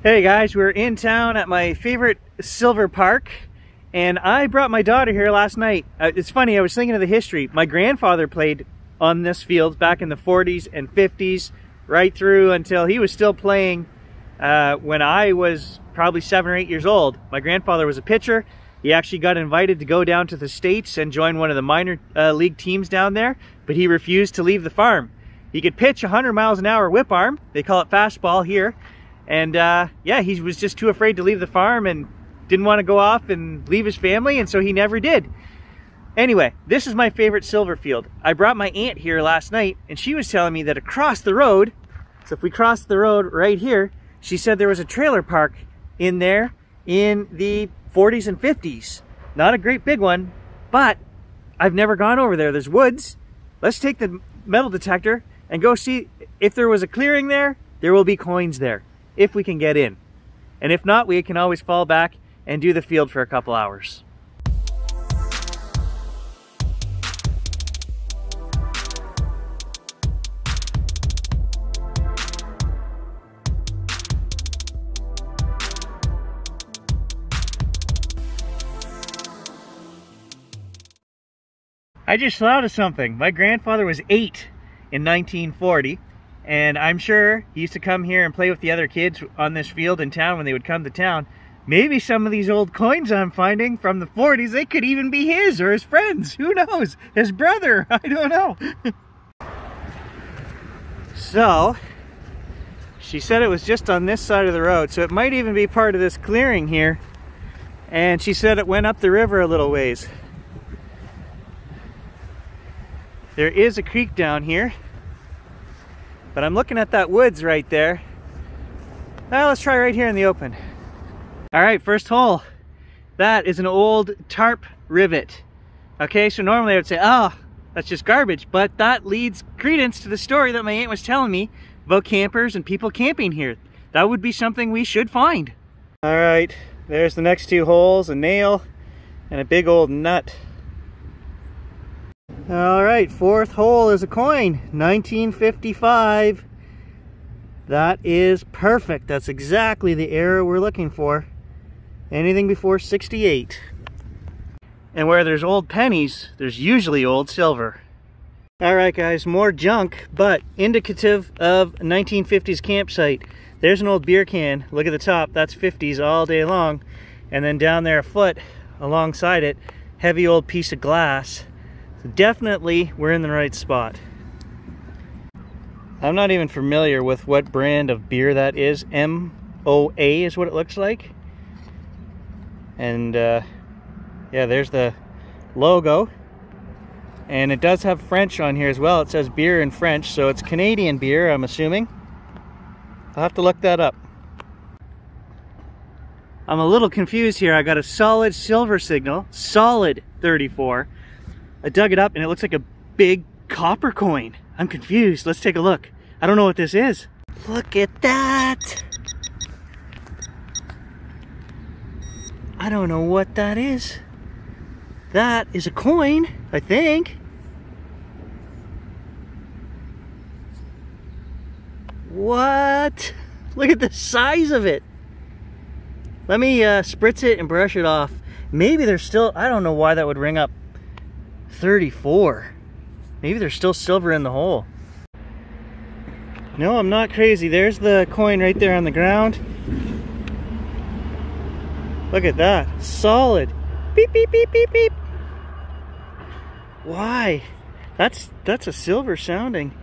Hey guys, we're in town at my favorite silver park, and I brought my daughter here last night. It's funny, I was thinking of the history. My grandfather played on this field back in the 40s and 50s, right through until he was still playing when I was probably 7 or 8 years old. My grandfather was a pitcher. He actually got invited to go down to the States and join one of the minor league teams down there, but he refused to leave the farm. He could pitch 100 miles an hour whip arm. They call it fastball here. And yeah, he was just too afraid to leave the farm and didn't want to go off and leave his family, and so he never did. Anyway, this is my favorite silver field. I brought my aunt here last night, and she was telling me that across the road, so if we cross the road right here, she said there was a trailer park in there in the 40s and 50s. Not a great big one, but I've never gone over there. There's woods. Let's take the metal detector and go see if there was a clearing there. There will be coins there, if we can get in. And if not, we can always fall back and do the field for a couple hours. I just thought of something. My grandfather was 8 in 1940. And I'm sure he used to come here and play with the other kids on this field in town when they would come to town. Maybe some of these old coins I'm finding from the 40s, they could even be his or his friends. Who knows? His brother. I don't know. So, she said it was just on this side of the road, so it might even be part of this clearing here. And she said it went up the river a little ways. There is a creek down here. But I'm looking at that woods right there. Now let's try right here in the open. All right, first hole. That is an old tarp rivet. Okay, so normally I would say, oh, that's just garbage. But that leads credence to the story that my aunt was telling me about campers and people camping here. That would be something we should find. All right, there's the next 2 holes, a nail and a big old nut. All right, 4th hole is a coin, 1955. That is perfect. That's exactly the era we're looking for. Anything before 68. And where there's old pennies, there's usually old silver. All right, guys, more junk, but indicative of 1950s campsite. There's an old beer can. Look at the top. That's 50s all day long. And then down there a foot alongside it, heavy old piece of glass. So definitely we're in the right spot. I'm not even familiar with what brand of beer that is. MOA is what it looks like. And yeah, there's the logo. And it does have French on here as well. It says beer in French, so it's Canadian beer, I'm assuming. I'll have to look that up. I'm a little confused here. I got a solid silver signal, solid 34. I dug it up and it looks like a big copper coin. I'm confused. Let's take a look. I don't know what this is. Look at that. I don't know what that is. That is a coin, I think. What? Look at the size of it. Let me spritz it and brush it off. Maybe there's still, I don't know why that would ring up 34. Maybe there's still silver in the hole. No, I'm not crazy. There's the coin right there on the ground. Look at that. Solid. Beep, beep, beep, beep, beep. Why? That's a silver sounding.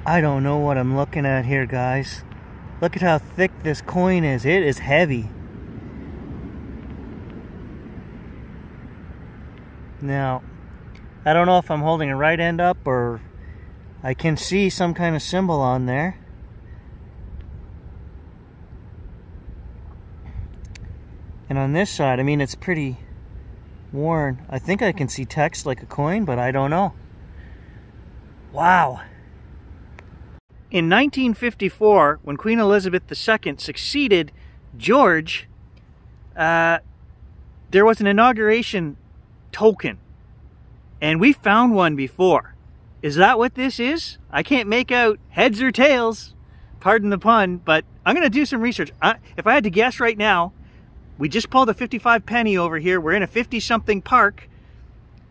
I don't know what I'm looking at here, guys. Look at how thick this coin is. It is heavy. Now, I don't know if I'm holding a right end up or I can see some kind of symbol on there. And on this side, I mean, it's pretty worn. I think I can see text like a coin, but I don't know. Wow. In 1954, when Queen Elizabeth II succeeded George, there was an inauguration token, and we found one before. Is that what this is? I can't make out heads or tails, pardon the pun, but I'm gonna do some research. If I had to guess right now, we just pulled a 55 penny over here. We're in a 50-something park.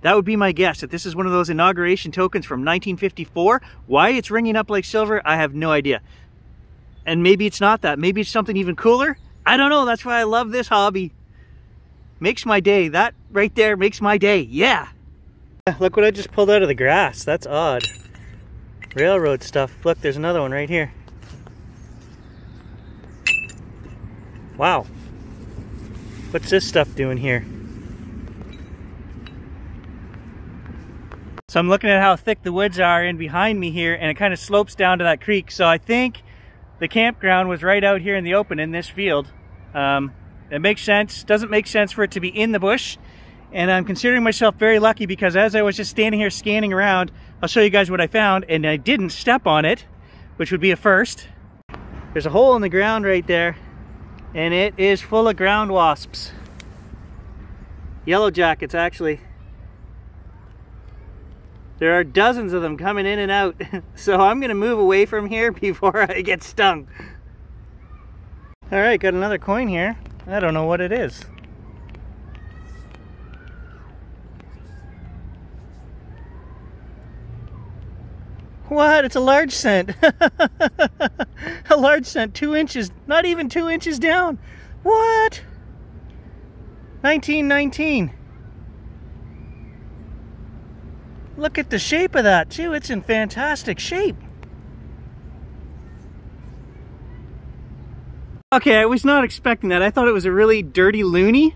That would be my guess, that this is one of those inauguration tokens from 1954. Why it's ringing up like silver, I have no idea. And maybe it's not that. Maybe it's something even cooler. I don't know. That's why I love this hobby. Makes my day. That right there makes my day. Yeah. Look what I just pulled out of the grass. That's odd. Railroad stuff. Look, there's another one right here. Wow. What's this stuff doing here? So I'm looking at how thick the woods are in behind me here, and it kind of slopes down to that creek. So I think the campground was right out here in the open in this field. It makes sense. Doesn't make sense for it to be in the bush. And I'm considering myself very lucky because as I was just standing here scanning around, I'll show you guys what I found, and I didn't step on it, which would be a first. There's a hole in the ground right there, and it is full of ground wasps. Yellow jackets, actually. There are dozens of them coming in and out. So I'm gonna move away from here before I get stung. All right, got another coin here. I don't know what it is. What? It's a large cent. A large cent, 2 inches, not even 2 inches down. What? 1919. Look at the shape of that too. It's in fantastic shape. Okay, I was not expecting that. I thought it was a really dirty loonie,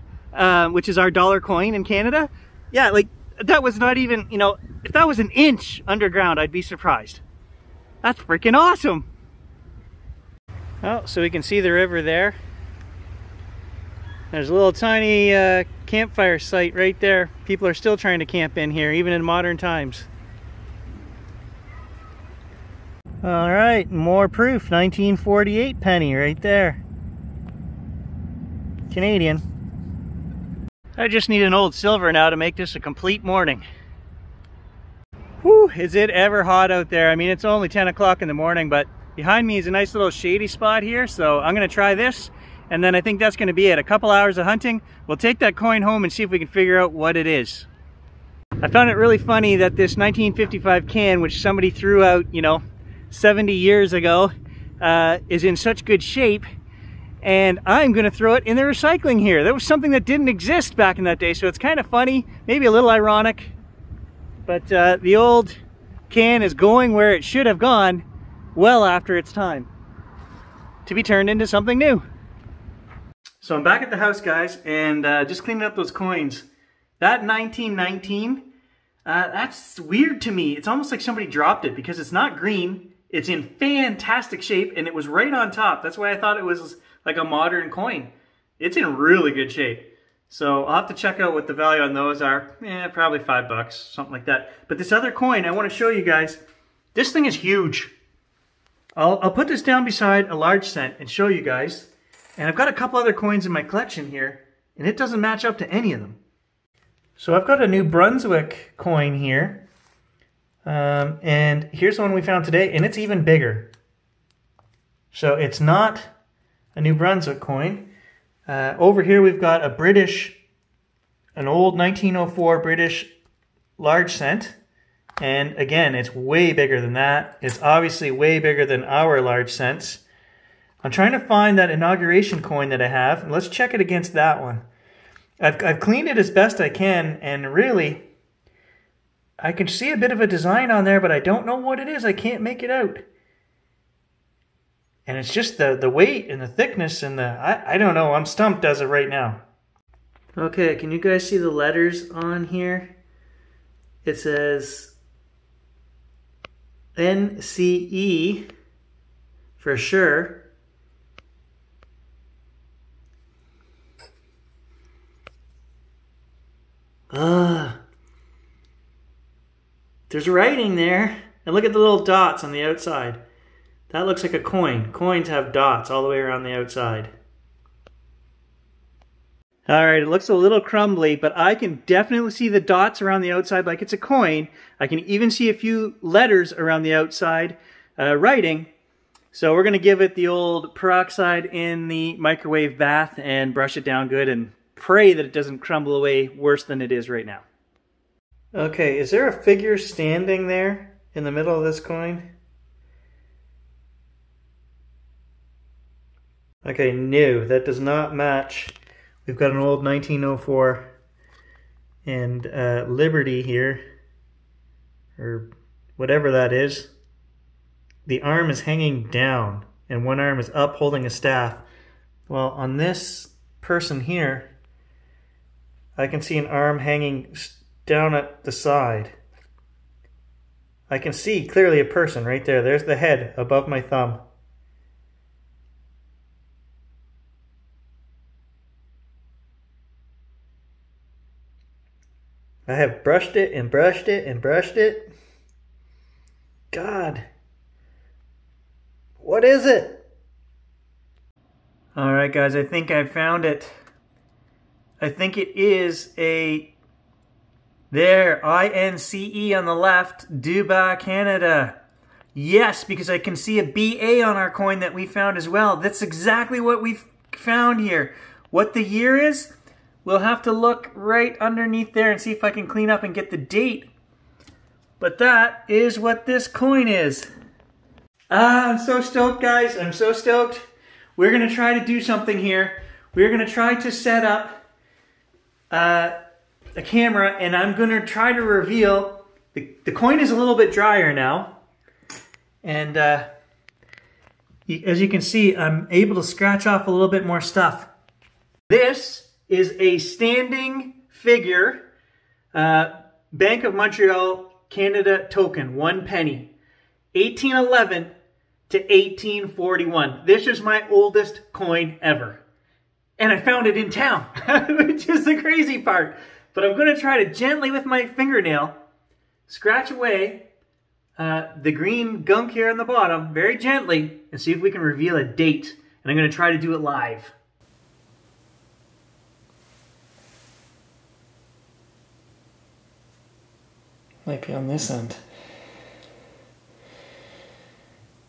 which is our dollar coin in Canada. Yeah, like that was not even, you know, if that was an inch underground, I'd be surprised. That's freaking awesome. Oh, so we can see the river there. There's a little tiny campfire site right there. People are still trying to camp in here, even in modern times. All right, more proof. 1948 penny right there. Canadian. I just need an old silver now to make this a complete morning. Whew, is it ever hot out there? I mean, it's only 10 o'clock in the morning, but behind me is a nice little shady spot here, so I'm gonna try this. And then I think that's going to be it. A couple hours of hunting. We'll take that coin home and see if we can figure out what it is. I found it really funny that this 1955 can, which somebody threw out, you know, 70 years ago, is in such good shape. And I'm going to throw it in the recycling here. That was something that didn't exist back in that day. So it's kind of funny, maybe a little ironic. But the old can is going where it should have gone well after its time to be turned into something new. So I'm back at the house, guys, and just cleaning up those coins. That 1919, that's weird to me. It's almost like somebody dropped it because it's not green. It's in fantastic shape, and it was right on top. That's why I thought it was like a modern coin. It's in really good shape. So I'll have to check out what the value on those are. Probably $5, something like that. But this other coin, I want to show you guys. This thing is huge. I'll put this down beside a large cent and show you guys. And I've got a couple other coins in my collection here, and it doesn't match up to any of them. So I've got a New Brunswick coin here. And here's the one we found today, and it's even bigger. So it's not a New Brunswick coin. Over here we've got an old 1904 British large cent. And again, it's way bigger than that. It's obviously way bigger than our large cents. I'm trying to find that inauguration coin that I have, and let's check it against that one. I've cleaned it as best I can, and really, I can see a bit of a design on there, but I don't know what it is. I can't make it out. And it's just the weight and the thickness and I don't know. I'm stumped as of right now. Okay, can you guys see the letters on here? It says NCE for sure. There's writing there. And look at the little dots on the outside. That looks like a coin. Coins have dots all the way around the outside. Alright, it looks a little crumbly, but I can definitely see the dots around the outside like it's a coin. I can even see a few letters around the outside writing. So we're gonna give it the old peroxide in the microwave bath and brush it down good and pray that it doesn't crumble away worse than it is right now. Okay, is there a figure standing there in the middle of this coin? Okay, no, that does not match. We've got an old 1904 and Liberty here, or whatever that is. The arm is hanging down and one arm is up holding a staff. Well, on this person here, I can see an arm hanging down at the side. I can see clearly a person right there. There's the head above my thumb. I have brushed it and brushed it and brushed it. God. What is it? Alright guys, I think I found it. I think it is a... There, INCE on the left, Duba, Canada. Yes, because I can see a BA on our coin that we found as well. That's exactly what we found here. What the year is, we'll have to look right underneath there and see if I can clean up and get the date. But that is what this coin is. I'm so stoked, guys. I'm so stoked. We're going to try to do something here. We're going to try to set up a camera, and I'm going to try to reveal... The coin is a little bit drier now. And as you can see, I'm able to scratch off a little bit more stuff. This is a standing figure, Bank of Montreal, Canada token, 1 penny. 1811 to 1841. This is my oldest coin ever. And I found it in town, which is the crazy part. But I'm going to try to gently with my fingernail scratch away the green gunk here on the bottom, very gently, and see if we can reveal a date. And I'm going to try to do it live. Might be on this end.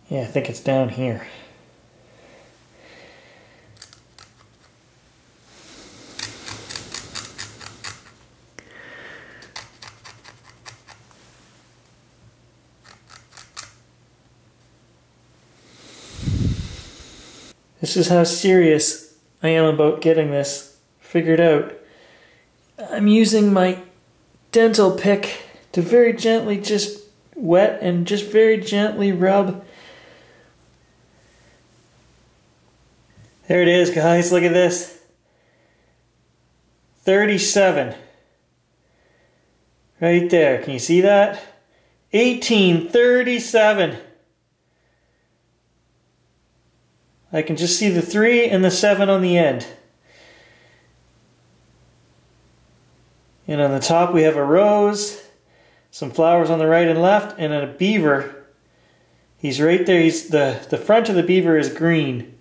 Yeah, I think it's down here. This is how serious I am about getting this figured out. I'm using my dental pick to very gently just wet and just very gently rub. There it is, guys. Look at this. 37. Right there. Can you see that? 1837. I can just see the 3 and the 7 on the end. And on the top we have a rose, some flowers on the right and left, and a beaver. He's right there. He's the front of the beaver is green.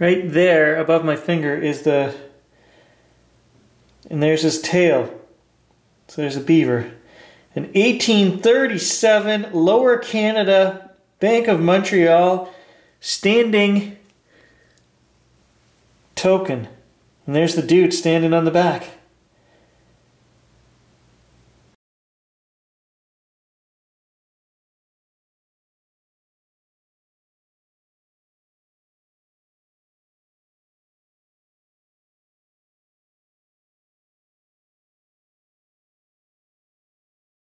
Right there above my finger is and there's his tail. So there's a beaver. An 1837 Lower Canada Bank of Montreal standing token. And there's the dude standing on the back.